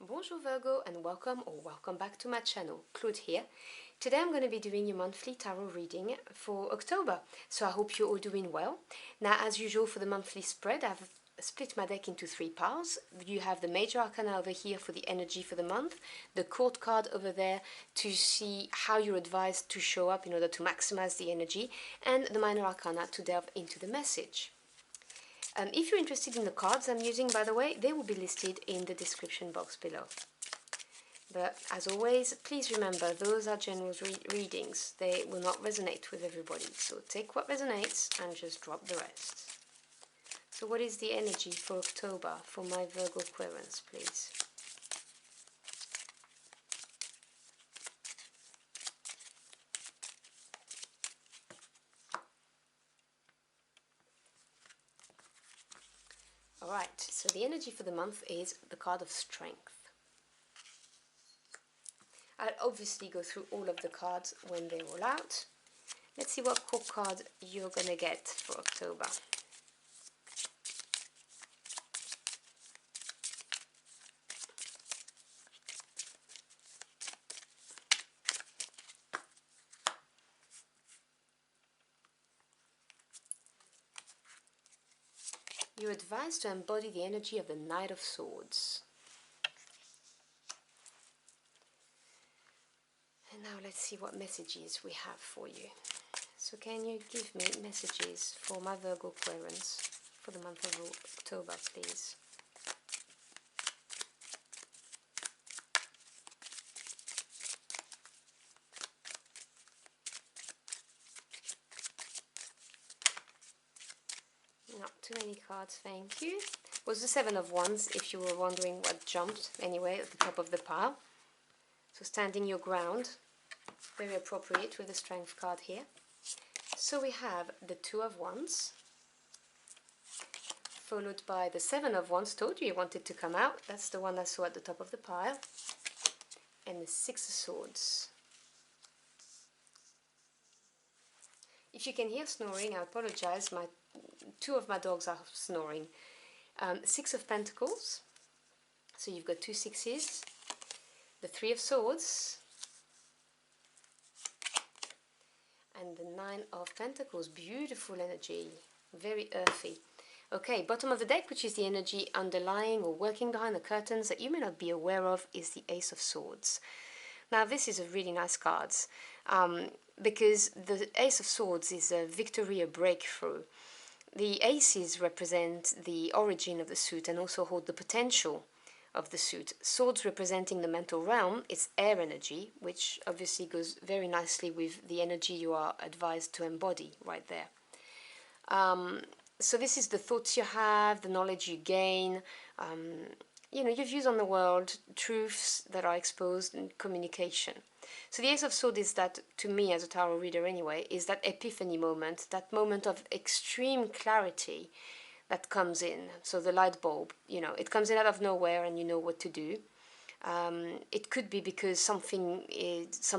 Bonjour Virgo and welcome back to my channel. Claude here. Today I'm going to be doing your monthly tarot reading for October, so I hope you're all doing well. Now, as usual for the monthly spread, I've split my deck into three piles. You have the major arcana over here for the energy for the month, the court card over there to see how you're advised to show up in order to maximize the energy, and the minor arcana to delve into the message. If you're interested in the cards I'm using, by the way, they will be listed in the description box below. But as always, please remember, those are general readings. They will not resonate with everybody. So take what resonates and just drop the rest. So what is the energy for October for my Virgo Aquarians, please? Alright, so the energy for the month is the card of Strength. I'll obviously go through all of the cards when they roll out. Let's see what core card you're going to get for October. You're advised to embody the energy of the Knight of Swords. And now let's see what messages we have for you. So can you give me messages for my Virgo Aquarians for the month of October, please? Not too many cards, thank you. It was the Seven of Wands, if you were wondering what jumped, anyway, at the top of the pile. So standing your ground, very appropriate with the Strength card here. So we have the Two of Wands, followed by the Seven of Wands. Told you wanted to come out, that's the one I saw at the top of the pile. And the Six of Swords. If you can hear snoring, I apologize, two of my dogs are snoring. Six of Pentacles, so you've got two sixes. The Three of Swords. And the Nine of Pentacles, beautiful energy, very earthy. Okay, bottom of the deck, which is the energy underlying or working behind the curtains that you may not be aware of, is the Ace of Swords. Now this is a really nice card because the Ace of Swords is a victory, a breakthrough. The aces represent the origin of the suit and also hold the potential of the suit. Swords representing the mental realm, it's air energy, which obviously goes very nicely with the energy you are advised to embody right there. So this is the thoughts you have, the knowledge you gain, your views on the world, truths that are exposed, and communication. So the Ace of Swords is that, to me as a tarot reader anyway, is that epiphany moment, that moment of extreme clarity that comes in. So the light bulb, it comes in out of nowhere and you know what to do. It could be because some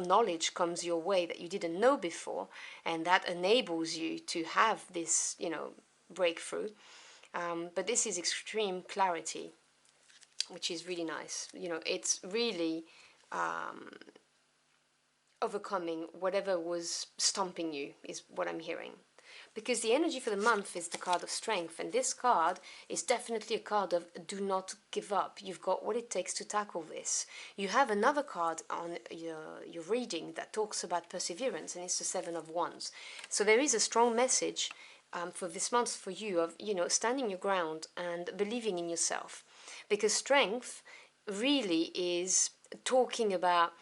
knowledge comes your way that you didn't know before, and that enables you to have this, breakthrough. But this is extreme clarity, which is really nice. It's really overcoming whatever was stomping you, is what I'm hearing. Because the energy for the month is the card of Strength, and this card is definitely a card of do not give up. You've got what it takes to tackle this. You have another card on your reading that talks about perseverance, and it's the Seven of Wands. So there is a strong message for this month for you of, standing your ground and believing in yourself. Because Strength really is talking about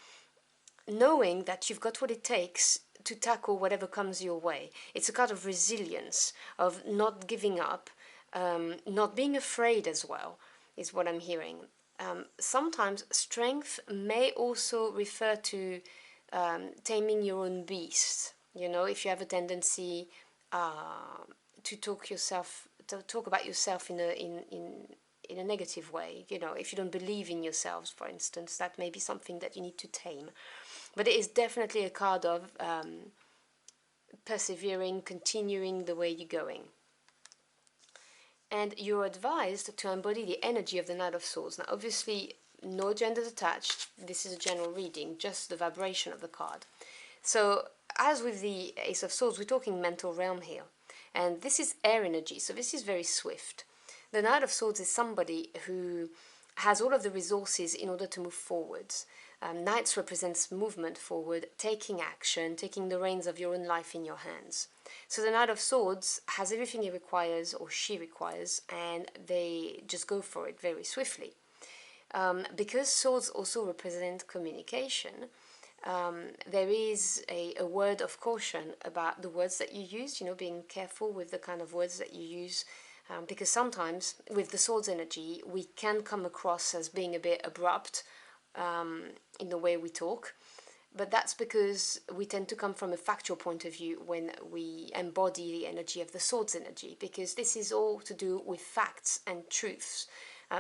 knowing that you've got what it takes to tackle whatever comes your way. It's a kind of resilience, of not giving up, not being afraid as well, is what I'm hearing. Sometimes strength may also refer to taming your own beast. If you have a tendency to talk about yourself in a negative way, if you don't believe in yourselves, for instance, that may be something that you need to tame. But it is definitely a card of persevering, continuing the way you're going. And you're advised to embody the energy of the Knight of Swords. Now, obviously, no genders attached. This is a general reading, just the vibration of the card. So, as with the Ace of Swords, we're talking mental realm here. And this is air energy, so this is very swift. The Knight of Swords is somebody who has all of the resources in order to move forwards. Knights represents movement forward, taking action, taking the reins of your own life in your hands. So the Knight of Swords has everything he requires, or she requires, and they just go for it very swiftly. Because swords also represent communication, there is a word of caution about the words that you use, being careful with the kind of words that you use, because sometimes with the swords energy, we can come across as being a bit abrupt in the way we talk. But that's because we tend to come from a factual point of view when we embody the energy of the swords energy, because this is all to do with facts and truths,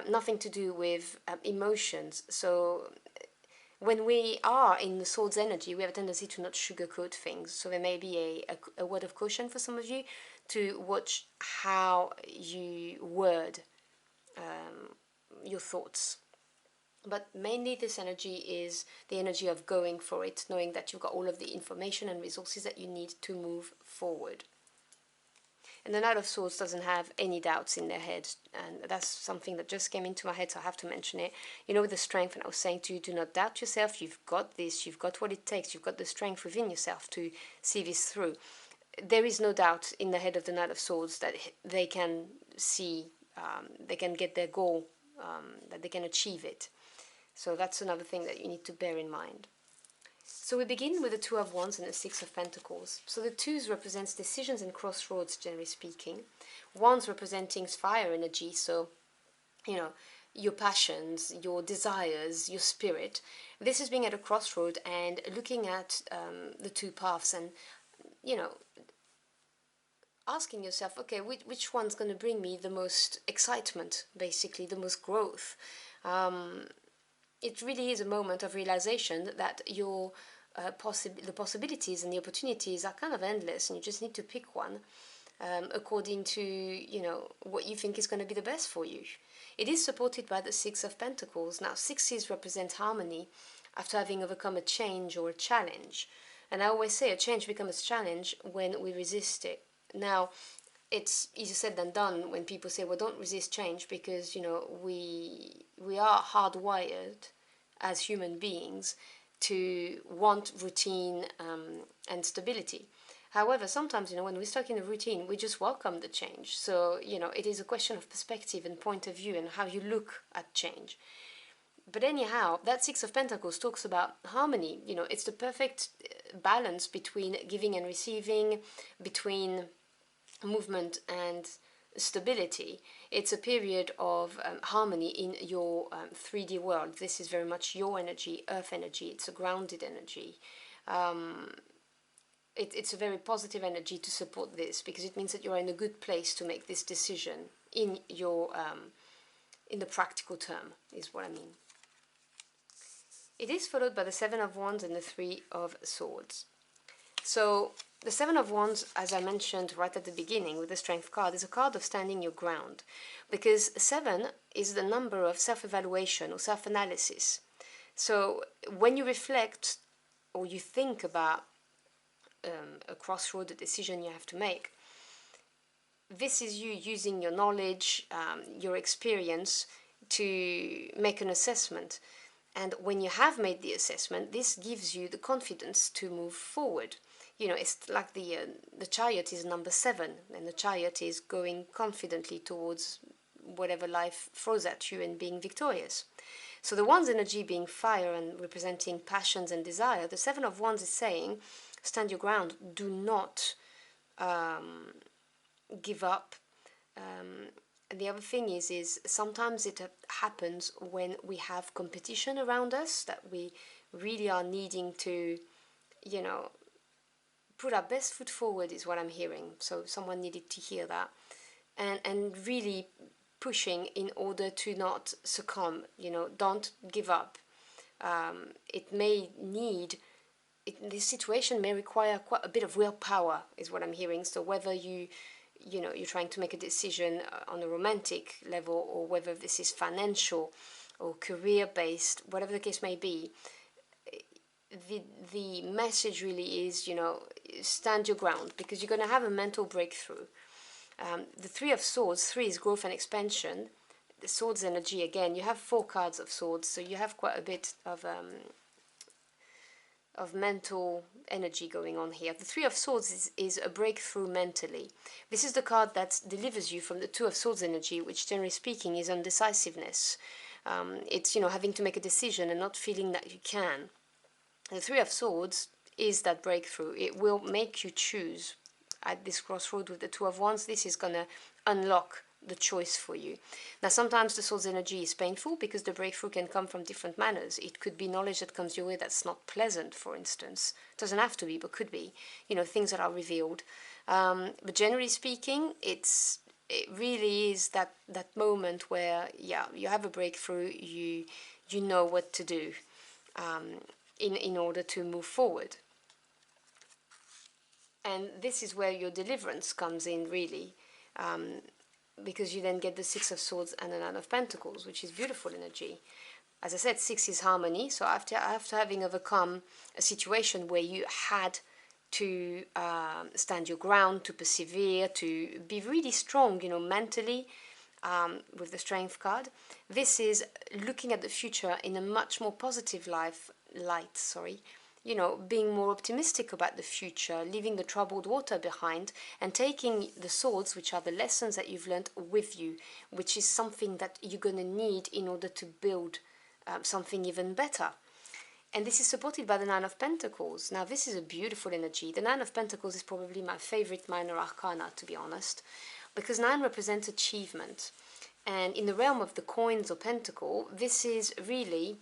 nothing to do with emotions. So when we are in the swords energy, we have a tendency to not sugarcoat things. So there may be a word of caution for some of you to watch how you word your thoughts. But mainly this energy is the energy of going for it, knowing that you've got all of the information and resources that you need to move forward. And the Knight of Swords doesn't have any doubts in their head, and that's something that just came into my head, so I have to mention it. With the strength, and I was saying to you, do not doubt yourself, you've got this, you've got what it takes, you've got the strength within yourself to see this through. There is no doubt in the head of the Knight of Swords that they can see, they can get their goal, that they can achieve it. So that's another thing that you need to bear in mind. So we begin with the Two of Wands and the Six of Pentacles. So the twos represents decisions and crossroads, generally speaking. Wands representing fire energy, so, your passions, your desires, your spirit. This is being at a crossroad and looking at the two paths and, asking yourself, okay, which one's going to bring me the most excitement, basically, the most growth. It really is a moment of realization that your the possibilities and the opportunities are kind of endless, and you just need to pick one according to what you think is going to be the best for you. It is supported by the Six of Pentacles. Now, sixes represent harmony after having overcome a change or a challenge, and I always say a change becomes a challenge when we resist it. Now, it's easier said than done when people say, well, don't resist change, because we are hardwired as human beings to want routine and stability. However, sometimes, when we're stuck in a routine, we just welcome the change. So, it is a question of perspective and point of view and how you look at change. But anyhow, that Six of Pentacles talks about harmony. It's the perfect balance between giving and receiving, between movement and stability. It's a period of harmony in your 3D world. This is very much your energy, earth energy. It's a grounded energy. It's a very positive energy to support this, because it means that you're in a good place to make this decision in your in the practical term, is what I mean. It is followed by the Seven of Wands and the Three of Swords. So the Seven of Wands, as I mentioned right at the beginning with the Strength card, is a card of standing your ground, because 7 is the number of self-evaluation or self-analysis. So when you reflect or you think about a crossroad, a decision you have to make, this is you using your knowledge, your experience to make an assessment. And when you have made the assessment, this gives you the confidence to move forward. It's like the chariot is number 7, and the chariot is going confidently towards whatever life throws at you and being victorious. So the Wands energy being fire and representing passions and desire, the Seven of Wands is saying, stand your ground, do not give up. And the other thing is sometimes it happens when we have competition around us, that we really are needing to, put our best foot forward, is what I'm hearing. So someone needed to hear that, and really pushing in order to not succumb. Don't give up. This situation may require quite a bit of willpower, is what I'm hearing. So whether you're trying to make a decision on a romantic level, or whether this is financial, or career-based, whatever the case may be, the message really is, you know, stand your ground, because you're going to have a mental breakthrough. The Three of Swords, 3 is growth and expansion. The Swords energy, again, you have 4 cards of Swords, so you have quite a bit of mental energy going on here. The Three of Swords is a breakthrough mentally. This is the card that delivers you from the Two of Swords energy, which generally speaking is undecisiveness. It's, you know, having to make a decision and not feeling that you can. The Three of Swords is that breakthrough. It will make you choose. At this crossroad with the Two of Wands, this is going to unlock the choice for you. Now, sometimes the Swords energy is painful because the breakthrough can come from different manners. It could be knowledge that comes your way that's not pleasant, for instance. It doesn't have to be, but could be. You know, things that are revealed. But generally speaking, it really is that moment where, yeah, you have a breakthrough. You know what to do in order to move forward. And this is where your deliverance comes in, really, because you then get the Six of Swords and the Nine of Pentacles, which is beautiful energy. As I said, 6 is harmony, so after having overcome a situation where you had to stand your ground, to persevere, to be really strong, you know, mentally, with the Strength card, this is looking at the future in a much more positive light, you know, being more optimistic about the future, leaving the troubled water behind, and taking the swords, which are the lessons that you've learned, with you, which is something that you're going to need in order to build something even better. And this is supported by the Nine of Pentacles. Now, this is a beautiful energy. The Nine of Pentacles is probably my favorite minor arcana, to be honest, because 9 represents achievement. And in the realm of the coins or pentacle, this is really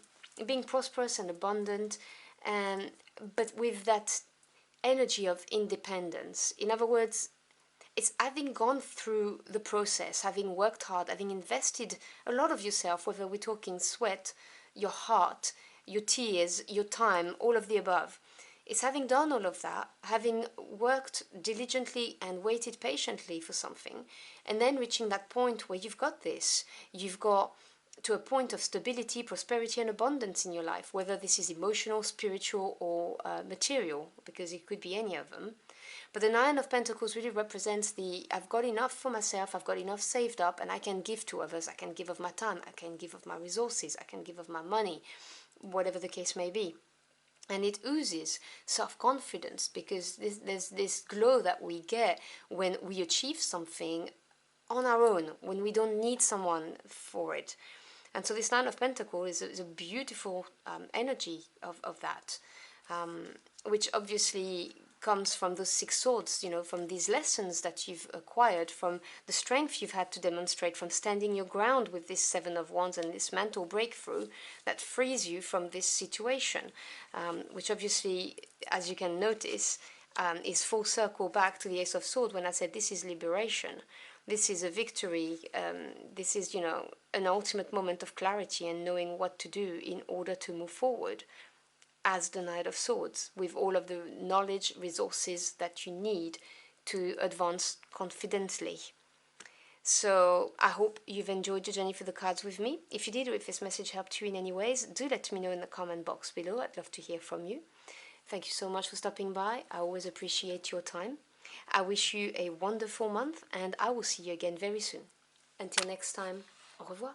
being prosperous and abundant, but with that energy of independence. In other words, it's having gone through the process, having worked hard, having invested a lot of yourself, whether we're talking sweat, your heart, your tears, your time, all of the above. It's having done all of that, having worked diligently and waited patiently for something, and then reaching that point where you've got this. You've got to a point of stability, prosperity, and abundance in your life, whether this is emotional, spiritual, or material, because it could be any of them. But the Nine of Pentacles really represents I've got enough for myself, I've got enough saved up, and I can give to others. I can give of my time, I can give of my resources, I can give of my money, whatever the case may be. And it oozes self-confidence, because there's this glow that we get when we achieve something on our own, when we don't need someone for it. And so this Nine of Pentacles is a beautiful energy of that, which obviously comes from those 6 swords, you know, from these lessons that you've acquired, from the strength you've had to demonstrate, from standing your ground with this 7 of Wands and this mental breakthrough that frees you from this situation, which obviously, as you can notice, is full circle back to the Ace of Swords when I said this is liberation. This is a victory. This is, you know, an ultimate moment of clarity and knowing what to do in order to move forward as the Knight of Swords, with all of the knowledge, resources that you need to advance confidently. So I hope you've enjoyed your journey for the cards with me. If you did, or if this message helped you in any ways, do let me know in the comment box below. I'd love to hear from you. Thank you so much for stopping by. I always appreciate your time. I wish you a wonderful month, and I will see you again very soon. Until next time, au revoir.